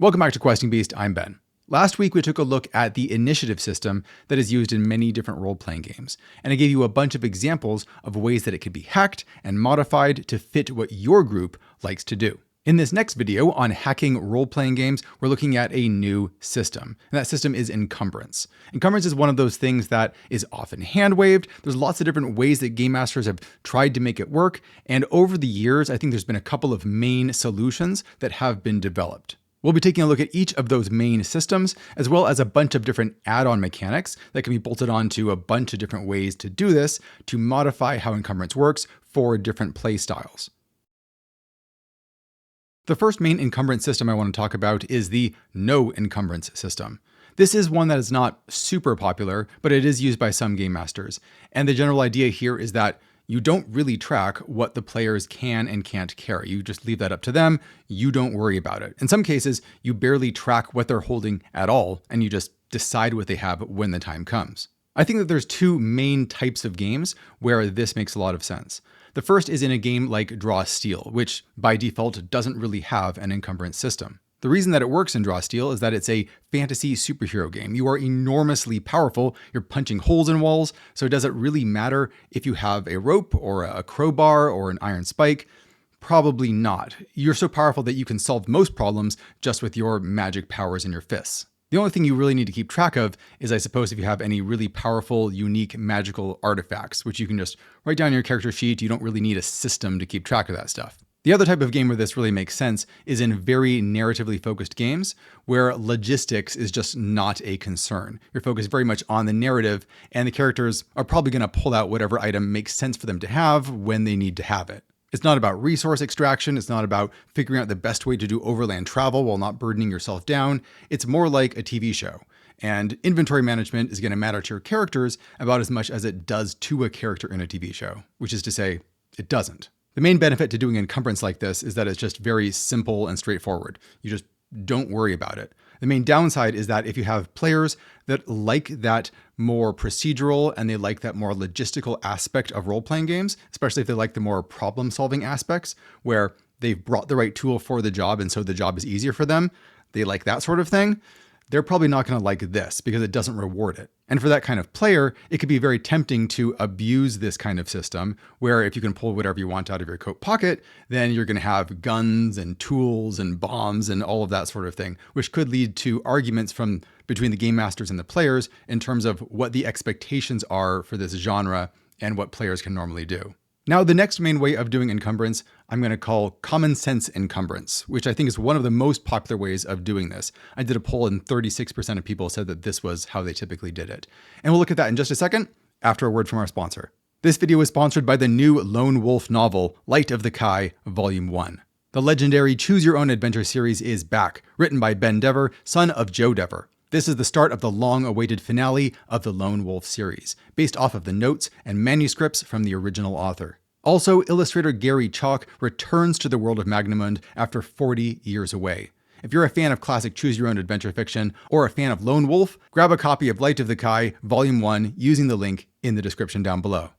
Welcome back to Questing Beast, I'm Ben. Last week we took a look at the initiative system that is used in many different role-playing games, and I gave you a bunch of examples of ways that it could be hacked and modified to fit what your group likes to do. In this next video on hacking role-playing games, we're looking at a new system, and that system is encumbrance. Encumbrance is one of those things that is often hand-waved. There's lots of different ways that game masters have tried to make it work, and over the years, I think there's been a couple of main solutions that have been developed. We'll be taking a look at each of those main systems, as well as a bunch of different add-on mechanics that can be bolted onto a bunch of different ways to do this to modify how encumbrance works for different play styles. The first main encumbrance system I want to talk about is the no encumbrance system. This is one that is not super popular, but it is used by some game masters. And the general idea here is that you don't really track what the players can and can't carry. You just leave that up to them. You don't worry about it. In some cases, you barely track what they're holding at all, and you just decide what they have when the time comes. I think that there's two main types of games where this makes a lot of sense. The first is in a game like Draw Steel, which by default doesn't really have an encumbrance system. The reason that it works in Draw Steel is that it's a fantasy superhero game. You are enormously powerful. You're punching holes in walls. So does it really matter if you have a rope or a crowbar or an iron spike? Probably not. You're so powerful that you can solve most problems just with your magic powers in your fists. The only thing you really need to keep track of is, I suppose, if you have any really powerful, unique, magical artifacts, which you can just write down in your character sheet. You don't really need a system to keep track of that stuff. The other type of game where this really makes sense is in very narratively focused games where logistics is just not a concern. You're focused very much on the narrative, and the characters are probably going to pull out whatever item makes sense for them to have when they need to have it. It's not about resource extraction. It's not about figuring out the best way to do overland travel while not burdening yourself down. It's more like a TV show. And inventory management is going to matter to your characters about as much as it does to a character in a TV show, which is to say, it doesn't. The main benefit to doing encumbrance like this is that it's just very simple and straightforward. You just don't worry about it. The main downside is that if you have players that like that more procedural and they like that more logistical aspect of role-playing games, especially if they like the more problem-solving aspects where they've brought the right tool for the job and so the job is easier for them, they like that sort of thing, they're probably not going to like this because it doesn't reward it. And for that kind of player, it could be very tempting to abuse this kind of system where if you can pull whatever you want out of your coat pocket, then you're going to have guns and tools and bombs and all of that sort of thing, which could lead to arguments between the game masters and the players in terms of what the expectations are for this genre and what players can normally do. Now, the next main way of doing encumbrance, I'm going to call common sense encumbrance, which I think is one of the most popular ways of doing this. I did a poll and 36% of people said that this was how they typically did it. And we'll look at that in just a second after a word from our sponsor. This video is sponsored by the new lone wolf novel, Light of the Kai, Volume 1. The legendary Choose Your Own Adventure series is back, written by Ben Dever, son of Joe Dever. This is the start of the long-awaited finale of the Lone Wolf series, based off of the notes and manuscripts from the original author. Also, illustrator Gary Chalk returns to the world of Magnamund after 40 years away. If you're a fan of classic Choose Your Own Adventure fiction or a fan of Lone Wolf, grab a copy of Light of the Kai, Volume 1, using the link in the description down below.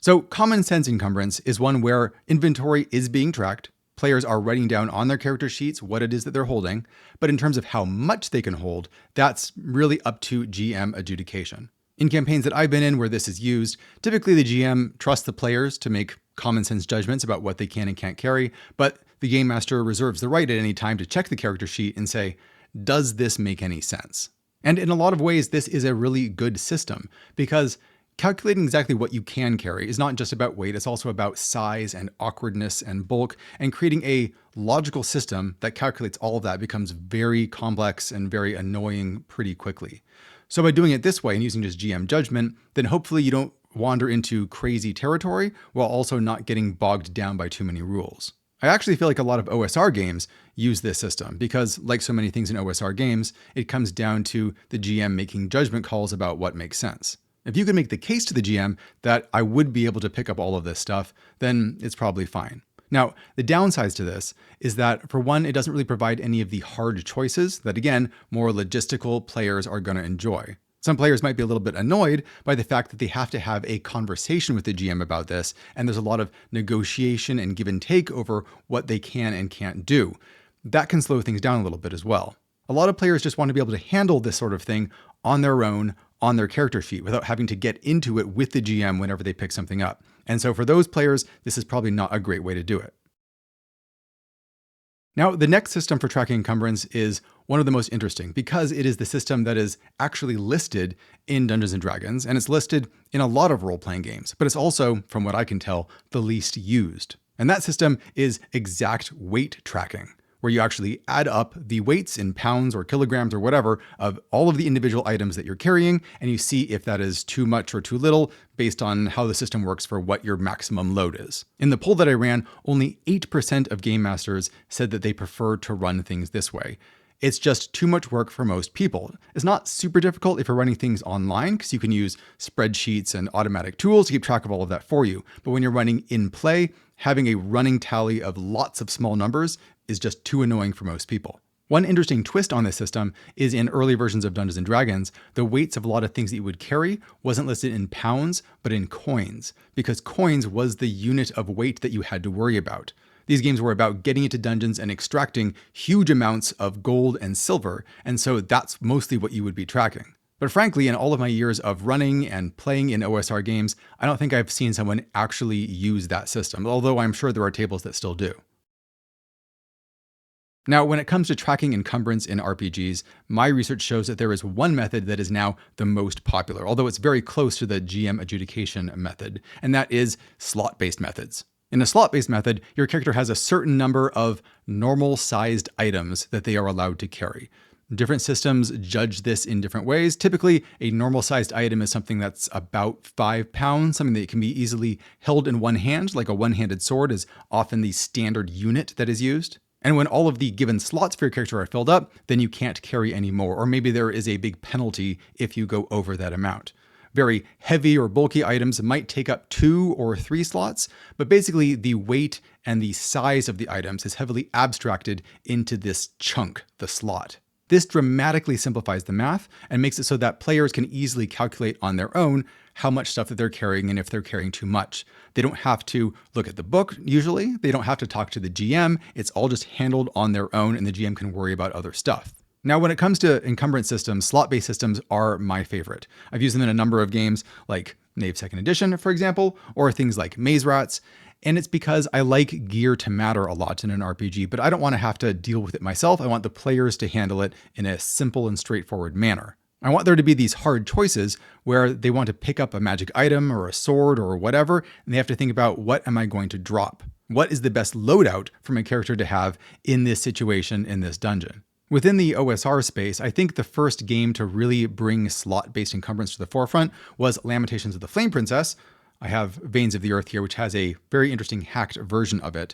So, common sense encumbrance is one where inventory is being tracked. Players are writing down on their character sheets what it is that they're holding, but in terms of how much they can hold, that's really up to GM adjudication. In campaigns that I've been in where this is used, typically the GM trusts the players to make common sense judgments about what they can and can't carry, but the game master reserves the right at any time to check the character sheet and say, does this make any sense? And in a lot of ways, this is a really good system because calculating exactly what you can carry is not just about weight, it's also about size and awkwardness and bulk, and creating a logical system that calculates all of that becomes very complex and very annoying pretty quickly. So by doing it this way and using just GM judgment, then hopefully you don't wander into crazy territory while also not getting bogged down by too many rules. I actually feel like a lot of OSR games use this system because, like so many things in OSR games, it comes down to the GM making judgment calls about what makes sense. If you can make the case to the GM that I would be able to pick up all of this stuff, then it's probably fine. Now, the downsides to this is that, for one, it doesn't really provide any of the hard choices that, again, more logistical players are going to enjoy. Some players might be a little bit annoyed by the fact that they have to have a conversation with the GM about this, and there's a lot of negotiation and give and take over what they can and can't do. that can slow things down a little bit as well. A lot of players just want to be able to handle this sort of thing on their own, on their character sheet, without having to get into it with the GM whenever they pick something up. And so for those players, this is probably not a great way to do it. Now, the next system for tracking encumbrance is one of the most interesting because it is the system that is actually listed in Dungeons & Dragons, and it's listed in a lot of role-playing games, but it's also, from what I can tell, the least used. And that system is exact weight tracking, where you actually add up the weights in pounds or kilograms or whatever of all of the individual items that you're carrying, and you see if that is too much or too little based on how the system works for what your maximum load is. In the poll that I ran, only 8% of game masters said that they prefer to run things this way. It's just too much work for most people. It's not super difficult if you're running things online because you can use spreadsheets and automatic tools to keep track of all of that for you. But when you're running in play, having a running tally of lots of small numbers is just too annoying for most people. One interesting twist on this system is in early versions of Dungeons & Dragons, the weights of a lot of things that you would carry wasn't listed in pounds, but in coins, because coins was the unit of weight that you had to worry about. These games were about getting into dungeons and extracting huge amounts of gold and silver, and so that's mostly what you would be tracking. But frankly, in all of my years of running and playing in OSR games, I don't think I've seen someone actually use that system, although I'm sure there are tables that still do. Now, when it comes to tracking encumbrance in RPGs, my research shows that there is one method that is now the most popular, although it's very close to the GM adjudication method, and that is slot-based methods. In a slot-based method, your character has a certain number of normal-sized items that they are allowed to carry. Different systems judge this in different ways. Typically, a normal-sized item is something that's about 5 pounds, something that can be easily held in one hand, like a one-handed sword is often the standard unit that is used. And when all of the given slots for your character are filled up, then you can't carry any more, or maybe there is a big penalty if you go over that amount. Very heavy or bulky items might take up 2 or 3 slots, but basically the weight and the size of the items is heavily abstracted into this chunk, the slot. This dramatically simplifies the math and makes it so that players can easily calculate on their own how much stuff that they're carrying and if they're carrying too much. They don't have to look at the book, usually. They don't have to talk to the GM. It's all just handled on their own and the GM can worry about other stuff. Now, when it comes to encumbrance systems, slot-based systems are my favorite. I've used them in a number of games like Knave 2nd Edition, for example, or things like Maze Rats. And it's because I like gear to matter a lot in an RPG, but I don't want to have to deal with it myself. I want the players to handle it in a simple and straightforward manner. I want there to be these hard choices where they want to pick up a magic item or a sword or whatever, and they have to think about, what am I going to drop? What is the best loadout for my character to have in this situation, in this dungeon? Within the OSR space, I think the first game to really bring slot-based encumbrance to the forefront was Lamentations of the Flame Princess. I have Veins of the Earth here, which has a very interesting hacked version of it.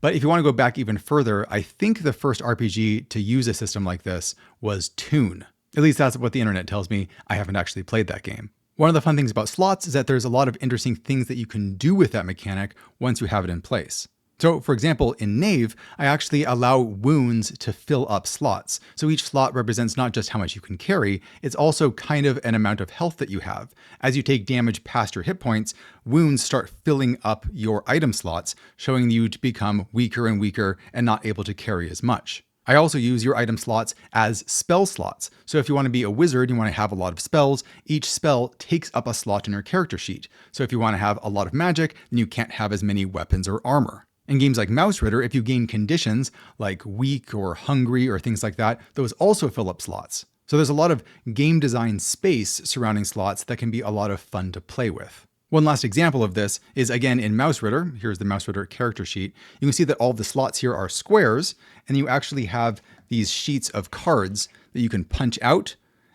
But if you want to go back even further, I think the first RPG to use a system like this was Toon. At least that's what the internet tells me. I haven't actually played that game. One of the fun things about slots is that there's a lot of interesting things that you can do with that mechanic once you have it in place. So for example, in Knave, I actually allow wounds to fill up slots. So each slot represents not just how much you can carry, it's also kind of an amount of health that you have. As you take damage past your hit points, wounds start filling up your item slots, showing you to become weaker and weaker and not able to carry as much. I also use your item slots as spell slots. So if you want to be a wizard, you want to have a lot of spells, each spell takes up a slot in your character sheet. So if you want to have a lot of magic, then you can't have as many weapons or armor. In games like Mouse Ritter, if you gain conditions like weak or hungry or things like that, those also fill up slots. So there's a lot of game design space surrounding slots that can be a lot of fun to play with. One last example of this is, again, in Mouse Ritter. Here's the Mouse Ritter character sheet. You can see that all of the slots here are squares, and you actually have these sheets of cards that you can punch out.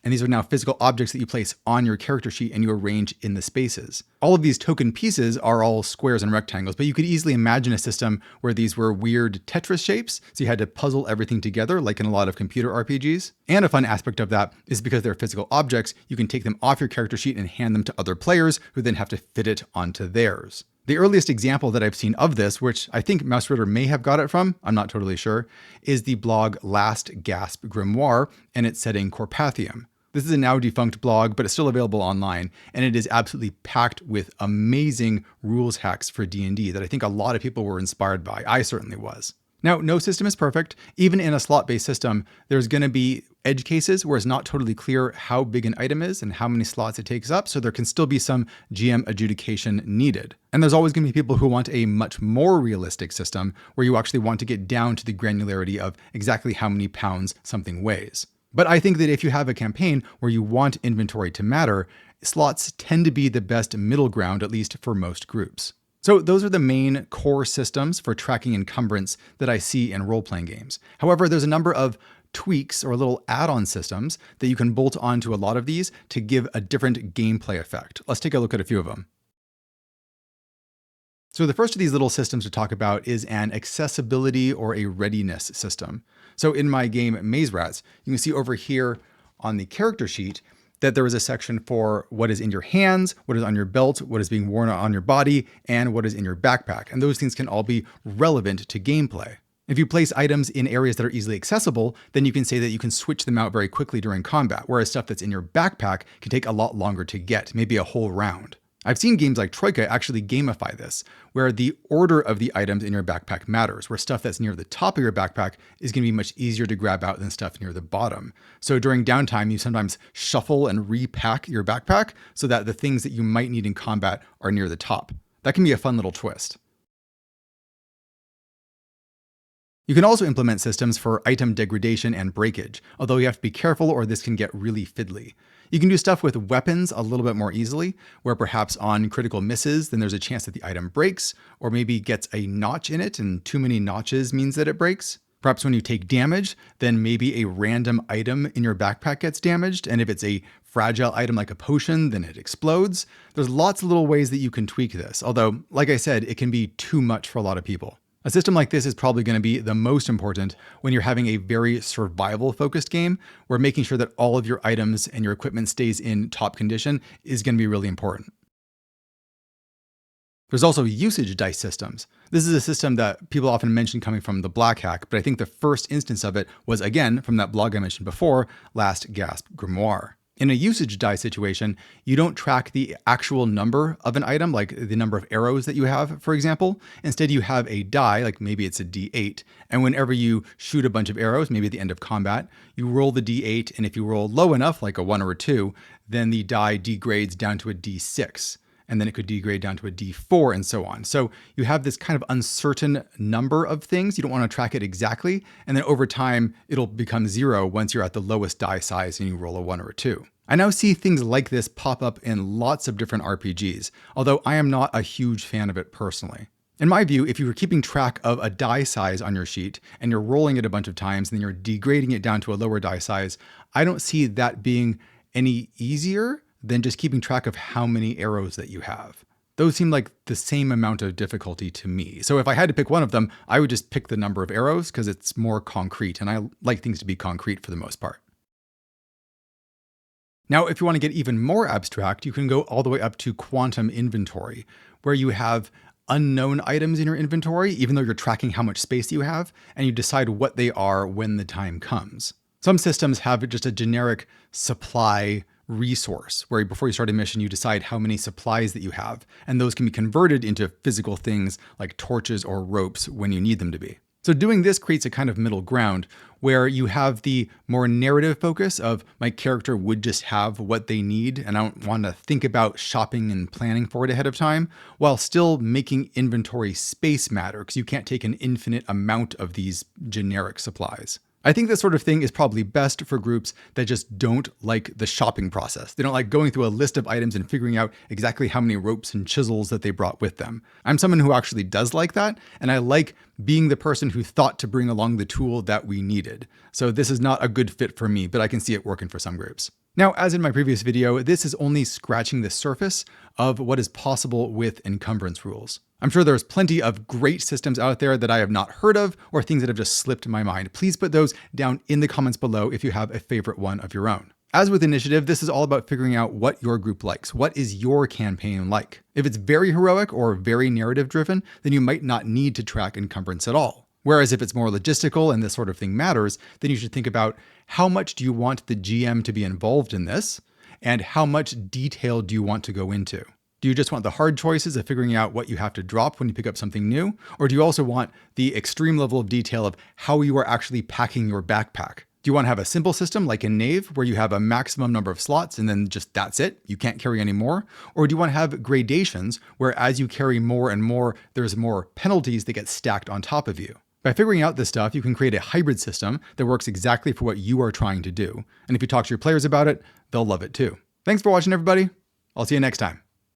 And these are now physical objects that you place on your character sheet and you arrange in the spaces. All of these token pieces are all squares and rectangles, but you could easily imagine a system where these were weird Tetris shapes, so you had to puzzle everything together like in a lot of computer RPGs. And a fun aspect of that is because they're physical objects, you can take them off your character sheet and hand them to other players who then have to fit it onto theirs. The earliest example that I've seen of this, which I think Mouse Ritter may have got it from, I'm not totally sure, is the blog Last Gasp Grimoire, and it's set in Carpathium. This is a now defunct blog, but it's still available online, and it is absolutely packed with amazing rules hacks for D&D that I think a lot of people were inspired by. I certainly was. Now, no system is perfect. Even in a slot-based system, there's going to be edge cases where it's not totally clear how big an item is and how many slots it takes up, so there can still be some GM adjudication needed. And there's always going to be people who want a much more realistic system where you actually want to get down to the granularity of exactly how many pounds something weighs. But I think that if you have a campaign where you want inventory to matter, slots tend to be the best middle ground, at least for most groups. So those are the main core systems for tracking encumbrance that I see in role-playing games. However, there's a number of tweaks or little add-on systems that you can bolt onto a lot of these to give a different gameplay effect. Let's take a look at a few of them. So the first of these little systems to talk about is an accessibility or a readiness system. So in my game Maze Rats, you can see over here on the character sheet that there is a section for what is in your hands, what is on your belt, what is being worn on your body, and what is in your backpack. And those things can all be relevant to gameplay. If you place items in areas that are easily accessible, then you can say that you can switch them out very quickly during combat, whereas stuff that's in your backpack can take a lot longer to get, maybe a whole round. I've seen games like Troika actually gamify this, where the order of the items in your backpack matters, where stuff that's near the top of your backpack is going to be much easier to grab out than stuff near the bottom. So during downtime, you sometimes shuffle and repack your backpack so that the things that you might need in combat are near the top. That can be a fun little twist. You can also implement systems for item degradation and breakage, although you have to be careful or this can get really fiddly. You can do stuff with weapons a little bit more easily, where perhaps on critical misses, then there's a chance that the item breaks, or maybe gets a notch in it, and too many notches means that it breaks. Perhaps when you take damage, then maybe a random item in your backpack gets damaged, and if it's a fragile item like a potion, then it explodes. There's lots of little ways that you can tweak this, although, like I said, it can be too much for a lot of people. A system like this is probably going to be the most important when you're having a very survival-focused game, where making sure that all of your items and your equipment stays in top condition is going to be really important. There's also usage dice systems. This is a system that people often mention coming from the Black Hack, but I think the first instance of it was, again, from that blog I mentioned before, Last Gasp Grimoire. In a usage die situation, you don't track the actual number of an item, like the number of arrows that you have, for example. Instead, you have a die, like maybe it's a D8, and whenever you shoot a bunch of arrows, maybe at the end of combat, you roll the D8, and if you roll low enough, like a 1 or a 2, then the die degrades down to a D6. And then it could degrade down to a D4 and so on. So you have this kind of uncertain number of things. You don't want to track it exactly. And then over time, it'll become 0 once you're at the lowest die size and you roll a 1 or a 2. I now see things like this pop up in lots of different RPGs, although I am not a huge fan of it personally. In my view, if you were keeping track of a die size on your sheet and you're rolling it a bunch of times and then you're degrading it down to a lower die size, I don't see that being any easier than just keeping track of how many arrows that you have. Those seem like the same amount of difficulty to me. So if I had to pick one of them, I would just pick the number of arrows because it's more concrete, and I like things to be concrete for the most part. Now, if you want to get even more abstract, you can go all the way up to quantum inventory, where you have unknown items in your inventory, even though you're tracking how much space you have, and you decide what they are when the time comes. Some systems have just a generic supply resource, where before you start a mission, you decide how many supplies that you have, and those can be converted into physical things like torches or ropes when you need them to be. So doing this creates a kind of middle ground where you have the more narrative focus of my character would just have what they need, and I don't want to think about shopping and planning for it ahead of time, while still making inventory space matter, because you can't take an infinite amount of these generic supplies. I think this sort of thing is probably best for groups that just don't like the shopping process. They don't like going through a list of items and figuring out exactly how many ropes and chisels that they brought with them. I'm someone who actually does like that, and I like being the person who thought to bring along the tool that we needed. So this is not a good fit for me, but I can see it working for some groups. Now, as in my previous video, this is only scratching the surface of what is possible with encumbrance rules. I'm sure there's plenty of great systems out there that I have not heard of or things that have just slipped my mind. Please put those down in the comments below if you have a favorite one of your own. As with initiative, this is all about figuring out what your group likes. What is your campaign like? If it's very heroic or very narrative driven, then you might not need to track encumbrance at all. Whereas if it's more logistical and this sort of thing matters, then you should think about how much do you want the GM to be involved in this, and how much detail do you want to go into? Do you just want the hard choices of figuring out what you have to drop when you pick up something new? Or do you also want the extreme level of detail of how you are actually packing your backpack? Do you want to have a simple system like in Knave where you have a maximum number of slots and then just that's it? You can't carry any more? Or do you want to have gradations where as you carry more and more, there's more penalties that get stacked on top of you? By figuring out this stuff, you can create a hybrid system that works exactly for what you are trying to do. And if you talk to your players about it, they'll love it too. Thanks for watching, everybody. I'll see you next time.